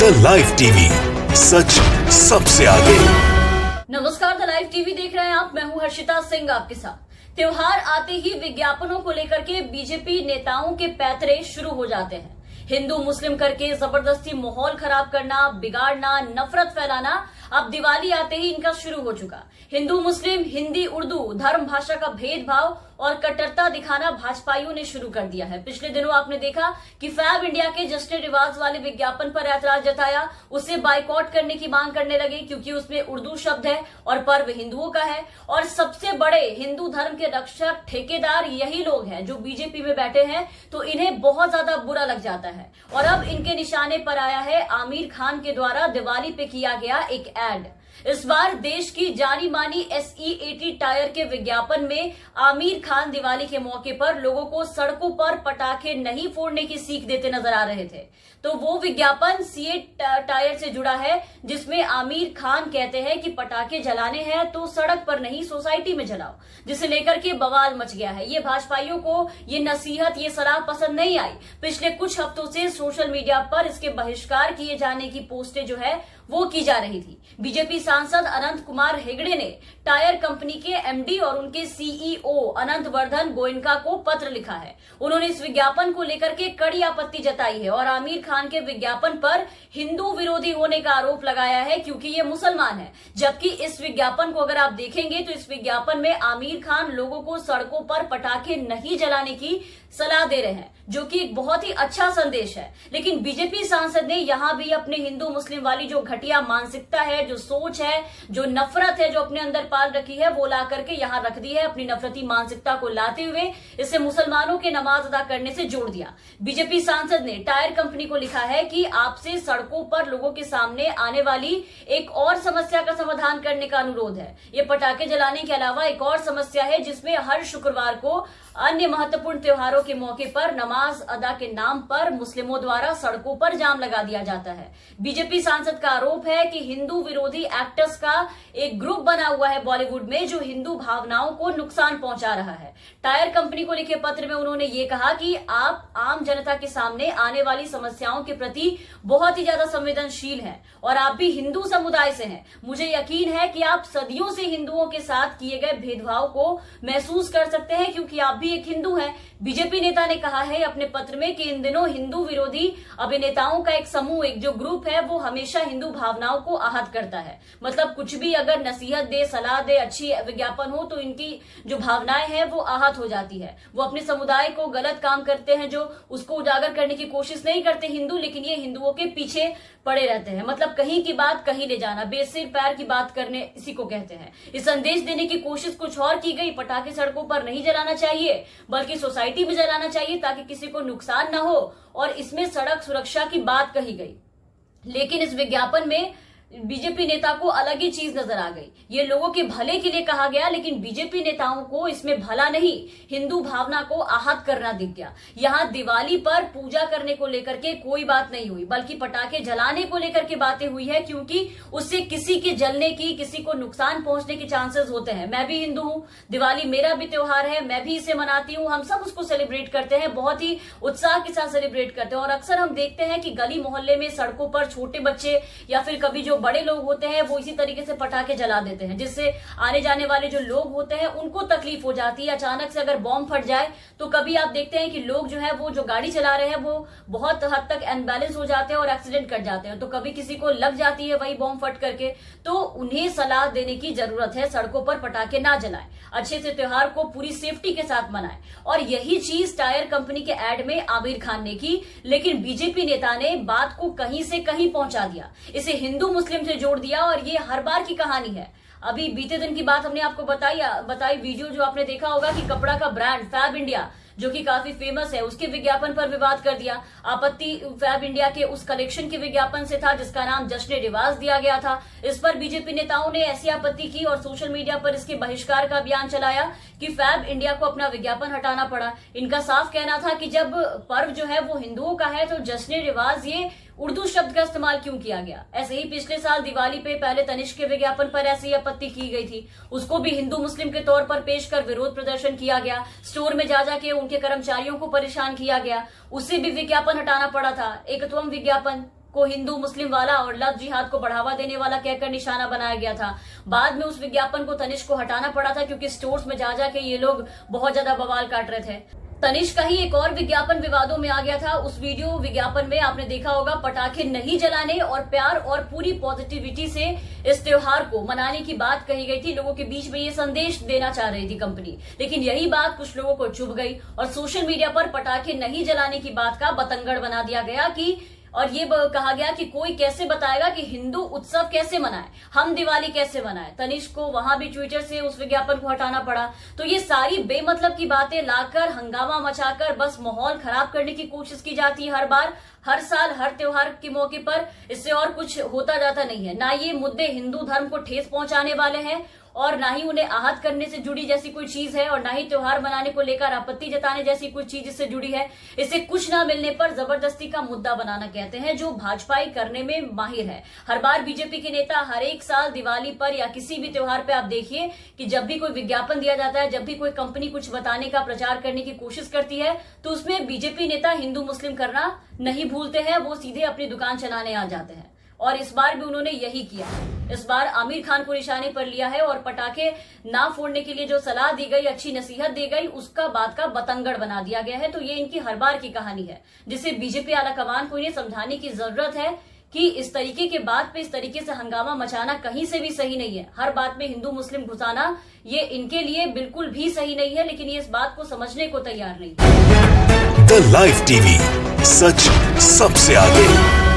The live TV, सच सबसे आगे। नमस्कार, द लाइव टीवी देख रहे हैं आप। मैं हूं हर्षिता सिंह आपके साथ। त्योहार आते ही विज्ञापनों को लेकर के बीजेपी नेताओं के पैतरे शुरू हो जाते हैं। हिंदू मुस्लिम करके जबरदस्ती माहौल खराब करना, बिगाड़ना, नफरत फैलाना अब दिवाली आते ही इनका शुरू हो चुका। हिंदू मुस्लिम, हिंदी उर्दू, धर्म भाषा का भेदभाव और कट्टरता दिखाना भाजपाइयों ने शुरू कर दिया है। पिछले दिनों आपने देखा कि फैब इंडिया के जश्न रिवाज वाले विज्ञापन पर ऐतराज जताया, उसे बाइकआउट करने की मांग करने लगे क्योंकि उसमें उर्दू शब्द है और पर्व हिंदुओं का है। और सबसे बड़े हिंदू धर्म के रक्षक ठेकेदार यही लोग हैं जो बीजेपी में बैठे हैं, तो इन्हें बहुत ज्यादा बुरा लग जाता है। और अब इनके निशाने पर आया है आमिर खान के द्वारा दिवाली पे किया गया एक एड। इस बार देश की जानी मानी SE80 टायर के विज्ञापन में आमिर खान दिवाली के मौके पर लोगों को सड़कों पर पटाखे नहीं फोड़ने की सीख देते नजर आ रहे थे। तो वो विज्ञापन C8 टायर से जुड़ा है, जिसमें आमिर खान कहते हैं कि पटाखे जलाने हैं तो सड़क पर नहीं सोसाइटी में जलाओ, जिसे लेकर के बवाल मच गया है। ये भाजपाइयों को ये नसीहत, ये सलाह पसंद नहीं आई। पिछले कुछ हफ्तों से सोशल मीडिया पर इसके बहिष्कार किए जाने की पोस्टें जो है वो की जा रही थी। बीजेपी सांसद अनंत कुमार हेगड़े ने टायर कंपनी के MD और उनके CEO अनंत वर्धन गोयनका को पत्र लिखा है। उन्होंने इस विज्ञापन को लेकर के कड़ी आपत्ति जताई है और आमिर खान के विज्ञापन पर हिंदू विरोधी होने का आरोप लगाया है क्योंकि ये मुसलमान है। जबकि इस विज्ञापन को अगर आप देखेंगे तो इस विज्ञापन में आमिर खान लोगों को सड़कों पर पटाखे नहीं जलाने की सलाह दे रहे हैं, जो कि एक बहुत ही अच्छा संदेश है। लेकिन बीजेपी सांसद ने यहां भी अपने हिंदू मुस्लिम वाली जो घटिया मानसिकता है, जो सोच है, जो नफरत है, जो अपने अंदर पाल रखी है, वो ला करके यहां रख दी है। अपनी नफरती मानसिकता को लाते हुए इसे मुसलमानों के नमाज अदा करने से जोड़ दिया। बीजेपी सांसद ने टायर कंपनी को लिखा है कि आपसे सड़कों पर लोगों के सामने आने वाली एक और समस्या का समाधान करने का अनुरोध है। ये पटाखे जलाने के अलावा एक और समस्या है जिसमें हर शुक्रवार को अन्य महत्वपूर्ण त्योहारों के मौके पर नमाज अदा के नाम पर मुस्लिमों द्वारा सड़कों पर जाम लगा दिया जाता है। बीजेपी सांसद का आरोप है कि हिंदू विरोधी एक्टर्स का एक ग्रुप बना हुआ है बॉलीवुड में जो हिंदू भावनाओं को नुकसान पहुंचा रहा है। टायर कंपनी को लिखे पत्र में उन्होंने ये कहा कि आप आम जनता के सामने आने वाली समस्याओं के प्रति बहुत ही ज्यादा संवेदनशील हैं और आप भी हिंदू समुदाय से हैं। मुझे यकीन है कि आप सदियों से हिंदुओं के साथ किए गए भेदभाव को महसूस कर सकते हैं क्योंकि आप भी एक हिंदू हैं। बीजेपी नेता ने कहा है अपने पत्र में कि इन दिनों हिंदू विरोधी अभिनेताओं का एक समूह, एक जो ग्रुप है, वो हमेशा हिंदू भावनाओं को आहत करता है। मतलब कुछ भी अगर नसीहत दे, सलाह दे, अच्छी विज्ञापन हो तो इनकी जो भावनाएं हैं वो आहत हो जाती है। वो अपने समुदाय को गलत काम करते हैं, जो उसको उजागर करने की कोशिश नहीं करते हिंदू, लेकिन ये हिंदुओं के पीछे पड़े रहते हैं। मतलब कहीं की बात कहीं ले जाना, बेसिर पैर की बात करने, इसी को कहते हैं। इस संदेश देने की कोशिश कुछ और की गई। पटाखे सड़कों पर नहीं जलाना चाहिए बल्कि सोसाइटी में जलाना चाहिए ताकि किसी को नुकसान ना हो, और इसमें सड़क सुरक्षा की बात कही गई। लेकिन इस विज्ञापन में बीजेपी नेता को अलग ही चीज नजर आ गई। ये लोगों के भले के लिए कहा गया, लेकिन बीजेपी नेताओं को इसमें भला नहीं, हिंदू भावना को आहत करना दिख गया। यहाँ दिवाली पर पूजा करने को लेकर के कोई बात नहीं हुई, बल्कि पटाखे जलाने को लेकर के बातें हुई है क्योंकि उससे किसी के जलने की, किसी को नुकसान पहुंचने के चांसेस होते हैं। मैं भी हिंदू हूँ, दिवाली मेरा भी त्योहार है, मैं भी इसे मनाती हूँ। हम सब उसको सेलिब्रेट करते हैं, बहुत ही उत्साह के साथ सेलिब्रेट करते हैं। और अक्सर हम देखते हैं कि गली मोहल्ले में, सड़कों पर छोटे बच्चे या फिर कभी जो बड़े लोग होते हैं वो इसी तरीके से पटाखे जला देते हैं, जिससे आने जाने वाले जो लोग होते हैं उनको तकलीफ हो जाती है। अचानक से अगर बॉम्ब फट जाए तो कभी आप देखते हैं कि लोग जो है वो जो गाड़ी चला रहे हैं वो बहुत हद तक अनबैलेंस हो जाते हैं और एक्सीडेंट कर जाते हैं। तो कभी किसी को लग जाती है वही बॉम्ब फट करके। तो उन्हें सलाह देने की जरूरत है, सड़कों पर पटाखे ना जलाएं, अच्छे से त्योहार को पूरी सेफ्टी के साथ मनाएं। और यही चीज टायर कंपनी के एड में आमिर खान ने की, लेकिन बीजेपी नेता ने बात को कहीं से कहीं पहुंचा दिया, इसे हिंदू मुस्लिम से जोड़ दिया। और ये हर बार की कहानी है। अभी बीते दिन की बात हमने आपको बताई वीडियो जो आपने देखा होगा कि कपड़ा का ब्रांड फैब इंडिया जो कि काफी फेमस है, उसके विज्ञापन पर विवाद कर दिया। आपत्ति फैब इंडिया के उस कलेक्शन के विज्ञापन से था जिसका नाम जश्न रिवाज दिया गया था। इस पर बीजेपी नेताओं ने ऐसी आपत्ति की और सोशल मीडिया पर इसके बहिष्कार का अभियान चलाया कि फैब इंडिया को अपना विज्ञापन हटाना पड़ा। इनका साफ कहना था कि जब पर्व जो है वो हिंदुओं का है तो जश्न रिवाज, ये उर्दू शब्द का इस्तेमाल क्यों किया गया। ऐसे ही पिछले साल दिवाली पे पहले तनिष्क के विज्ञापन पर ऐसी आपत्ति की गई थी, उसको भी हिंदू मुस्लिम के तौर पर पेश कर विरोध प्रदर्शन किया गया। स्टोर में जा जाके उनके कर्मचारियों को परेशान किया गया, उससे भी विज्ञापन हटाना पड़ा था। एकत्वम विज्ञापन को हिंदू मुस्लिम वाला और लव जिहाद को बढ़ावा देने वाला कहकर निशाना बनाया गया था। बाद में उस विज्ञापन को तनिष्क को हटाना पड़ा था क्योंकि स्टोर्स में जा जाके ये लोग बहुत ज्यादा बवाल काट रहे थे। तनिष्क का ही एक और विज्ञापन विवादों में आ गया था। उस वीडियो विज्ञापन में आपने देखा होगा पटाखे नहीं जलाने और प्यार और पूरी पॉजिटिविटी से इस त्योहार को मनाने की बात कही गई थी। लोगों के बीच में ये संदेश देना चाह रही थी कंपनी, लेकिन यही बात कुछ लोगों को चुभ गई और सोशल मीडिया पर पटाखे नहीं जलाने की बात का बतंगड़ बना दिया गया और ये कहा गया कि कोई कैसे बताएगा कि हिंदू उत्सव कैसे मनाए, हम दिवाली कैसे मनाए। तनिष्क को वहां भी ट्विटर से उस विज्ञापन को हटाना पड़ा। तो ये सारी बेमतलब की बातें लाकर हंगामा मचाकर बस माहौल खराब करने की कोशिश की जाती है हर बार, हर साल, हर त्योहार के मौके पर। इससे और कुछ होता जाता नहीं है। ना ये मुद्दे हिंदू धर्म को ठेस पहुंचाने वाले हैं और ना ही उन्हें आहत करने से जुड़ी जैसी कोई चीज है और ना ही त्योहार मनाने को लेकर आपत्ति जताने जैसी कोई चीज इससे जुड़ी है। इसे कुछ ना मिलने पर जबरदस्ती का मुद्दा बनाना कहते हैं, जो भाजपाई करने में माहिर है। हर बार बीजेपी के नेता हर एक साल दिवाली पर या किसी भी त्योहार पे आप देखिए कि जब भी कोई विज्ञापन दिया जाता है, जब भी कोई कंपनी कुछ बताने का प्रचार करने की कोशिश करती है, तो उसमें बीजेपी नेता हिंदू मुस्लिम करना नहीं भूलते हैं। वो सीधे अपनी दुकान चलाने आ जाते हैं और इस बार भी उन्होंने यही किया। इस बार आमिर खान को निशाने पर लिया है और पटाखे ना फोड़ने के लिए जो सलाह दी गई, अच्छी नसीहत दी गई, उसका बात का बतंगड़ बना दिया गया है। तो ये इनकी हर बार की कहानी है, जिसे बीजेपी आलाकमान को इन्हें समझाने की जरूरत है कि इस तरीके के बात पे इस तरीके से हंगामा मचाना कहीं से भी सही नहीं है। हर बात में हिंदू मुस्लिम घुसाना ये इनके लिए बिल्कुल भी सही नहीं है, लेकिन ये इस बात को समझने को तैयार नहीं है। द लाइव टीवी, सच सबसे आगे।